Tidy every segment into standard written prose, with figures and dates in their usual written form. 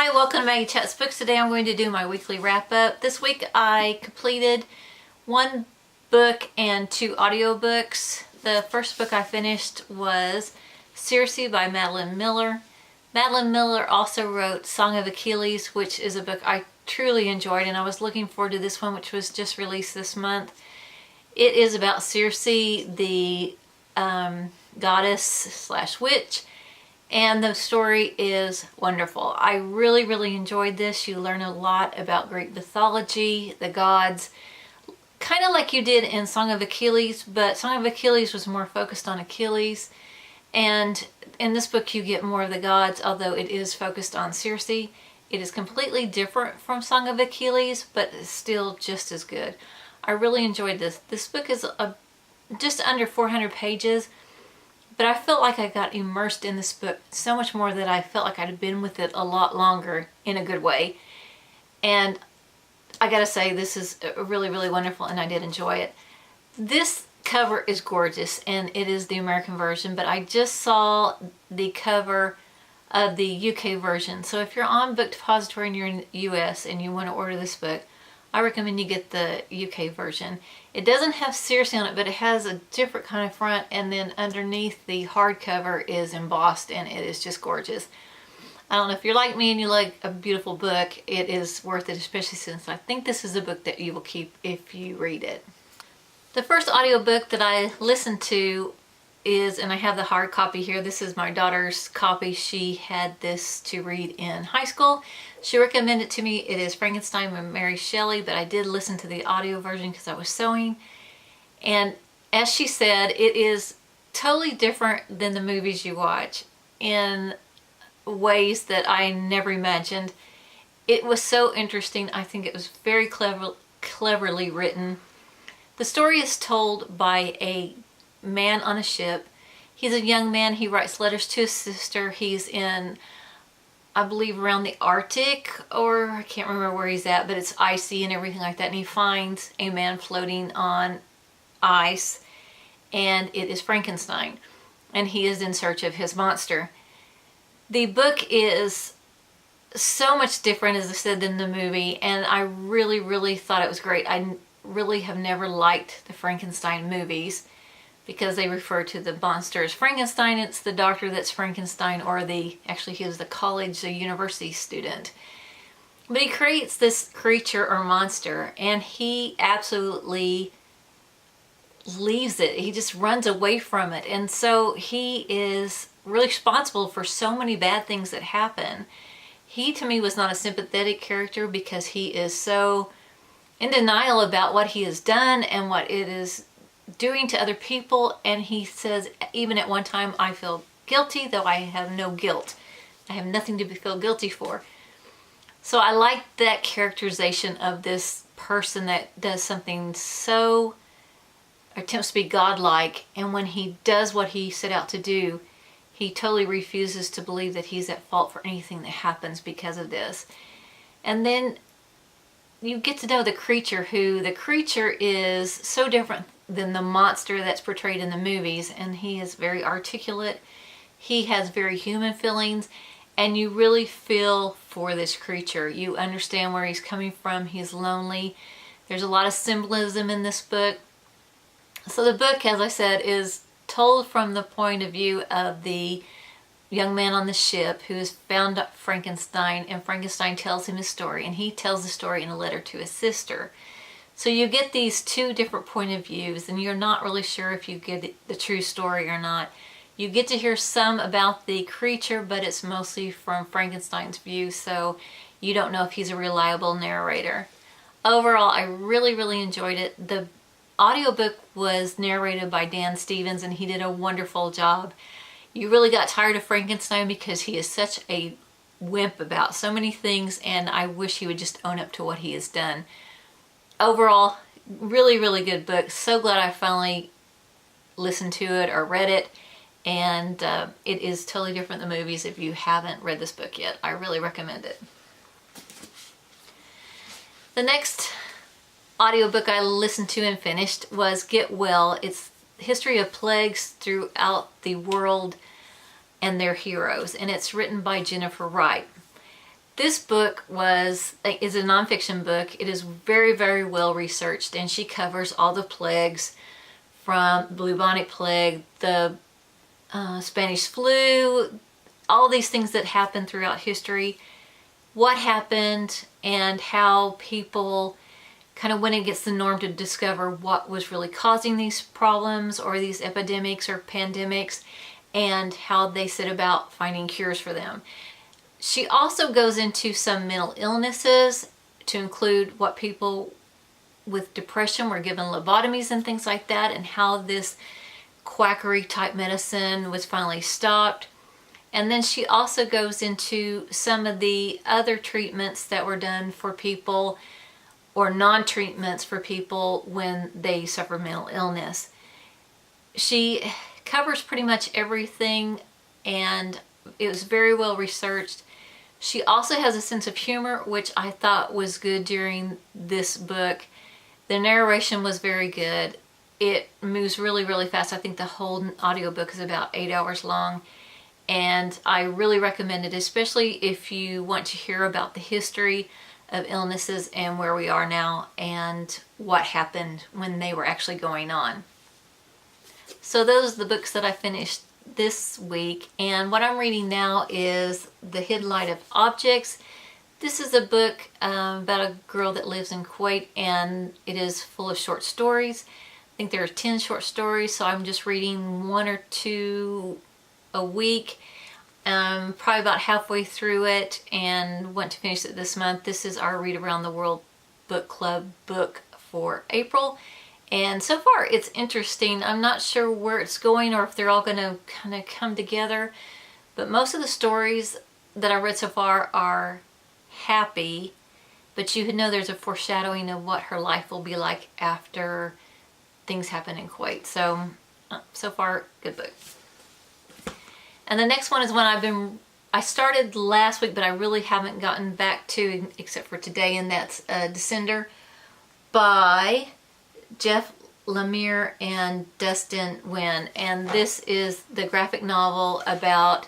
Hi, welcome to Maggie Chats Books. Today I'm going to do my weekly wrap-up. This week I completed one book and two audiobooks. The first book I finished was Circe by Madeline Miller. Madeline Miller also wrote Song of Achilles, which is a book I truly enjoyed, and I was looking forward to this one, which was just released this month. It is about Circe, the goddess slash witch, and the story is wonderful. I really enjoyed this. You learn a lot about Greek mythology, the gods, kind of like you did in Song of Achilles, but Song of Achilles was more focused on Achilles, and in this book you get more of the gods, although it is focused on Circe. It is completely different from Song of Achilles, but it's still just as good. I really enjoyed this. This book is just under 400 pages, but I felt like I got immersed in this book so much more that I felt like I'd been with it a lot longer in a good way. And I gotta say, this is really wonderful, and I did enjoy it. This cover is gorgeous, and it is the American version, but I just saw the cover of the UK version. So if you're on Book Depository and you're in the US and you want to order this book, I recommend you get the UK version. It doesn't have Circe on it, but it has a different kind of front, and then underneath the hardcover is embossed, and it is just gorgeous. I don't know if you're like me and you like a beautiful book, it is worth it, especially since I think this is a book that you will keep if you read it. The first audiobook that I listened to is, and I have the hard copy here, this is my daughter's copy. She had this to read in high school. She recommended it to me. It is Frankenstein by Mary Shelley, but I did listen to the audio version because I was sewing. And as she said, it is totally different than the movies you watch in ways that I never imagined. It was so interesting. I think it was very cleverly written. The story is told by a man on a ship. He's a young man. He writes letters to his sister. He's in, I believe, around the Arctic, or I can't remember where he's at, but it's icy and everything like that. And he finds a man floating on ice, and it is Frankenstein. And he is in search of his monster. The book is so much different, as I said, than the movie, and I really thought it was great. I really have never liked the Frankenstein movies because they refer to the monster as Frankenstein. It's the doctor that's Frankenstein, or actually he was the college, the university student. But he creates this creature or monster, and he absolutely leaves it. He just runs away from it. And so he is really responsible for so many bad things that happen. He, to me, was not a sympathetic character because he is so in denial about what he has done and what it is doing to other people. And he says, even at one time, I feel guilty, though I have no guilt. I have nothing to feel guilty for. So I like that characterization of this person that does something so, attempts to be godlike, and when he does what he set out to do, he totally refuses to believe that he's at fault for anything that happens because of this. And then you get to know the creature, the creature is so different than the monster that's portrayed in the movies, and he is very articulate. He has very human feelings, and you really feel for this creature. You understand where he's coming from. He's lonely. There's a lot of symbolism in this book. So the book, as I said, is told from the point of view of the young man on the ship who has found Frankenstein, and Frankenstein tells him his story, and he tells the story in a letter to his sister. So you get these two different point of views, and you're not really sure if you get the true story or not. You get to hear some about the creature, but it's mostly from Frankenstein's view, so you don't know if he's a reliable narrator. Overall, I really enjoyed it. The audiobook was narrated by Dan Stevens, and he did a wonderful job. You really got tired of Frankenstein because he is such a wimp about so many things, and I wish he would just own up to what he has done. Overall, really good book. So glad I finally listened to it or read it, and it is totally different than the movies. If you haven't read this book yet, I really recommend it. The next audiobook I listened to and finished was Get Well. It's history of plagues throughout the world and their heroes, and it's written by Jennifer Wright. This book is a nonfiction book. It is very, very well researched, and she covers all the plagues from bubonic plague, the Spanish flu, all these things that happened throughout history, what happened, and how people kind of went against the norm to discover what was really causing these problems or these epidemics or pandemics, and how they set about finding cures for them. She also goes into some mental illnesses, to include what people with depression were given lobotomies and things like that, and how this quackery type medicine was finally stopped. And then she also goes into some of the other treatments that were done for people, or non-treatments for people when they suffer mental illness. She covers pretty much everything, and it was very well researched. She also has a sense of humor, which I thought was good during this book. The narration was very good. It moves really, really fast. I think the whole audiobook is about 8 hours long, and I really recommend it, especially if you want to hear about the history of illnesses and where we are now and what happened when they were actually going on. So those are the books that I finished this week, and what I'm reading now is The Headlight of Objects. This is a book about a girl that lives in Kuwait, and it is full of short stories. I think there are 10 short stories, so I'm just reading 1 or 2 a week. Probably about halfway through it and want to finish it this month. This is our Read Around the World Book Club book for April. And so far it's interesting. I'm not sure where it's going or if they're all going to kind of come together. But most of the stories that I read so far are happy. But you know there's a foreshadowing of what her life will be like after things happen in Kuwait. So far, good book. And the next one is one I started last week, but I really haven't gotten back to except for today, and that's Descender by Jeff Lemire and Dustin Nguyen. And this is the graphic novel about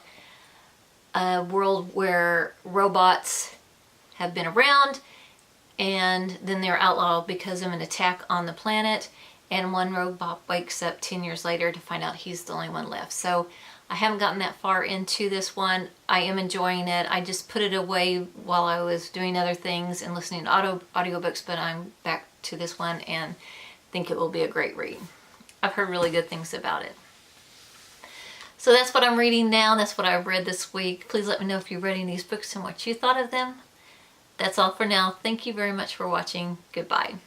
a world where robots have been around, and then they're outlawed because of an attack on the planet, and one robot wakes up 10 years later to find out he's the only one left. So I haven't gotten that far into this one. I am enjoying it. I just put it away while I was doing other things and listening to audiobooks, but I'm back to this one and think it will be a great read. I've heard really good things about it. So that's what I'm reading now. That's what I've read this week. Please let me know if you've read any of these books and what you thought of them. That's all for now. Thank you very much for watching. Goodbye.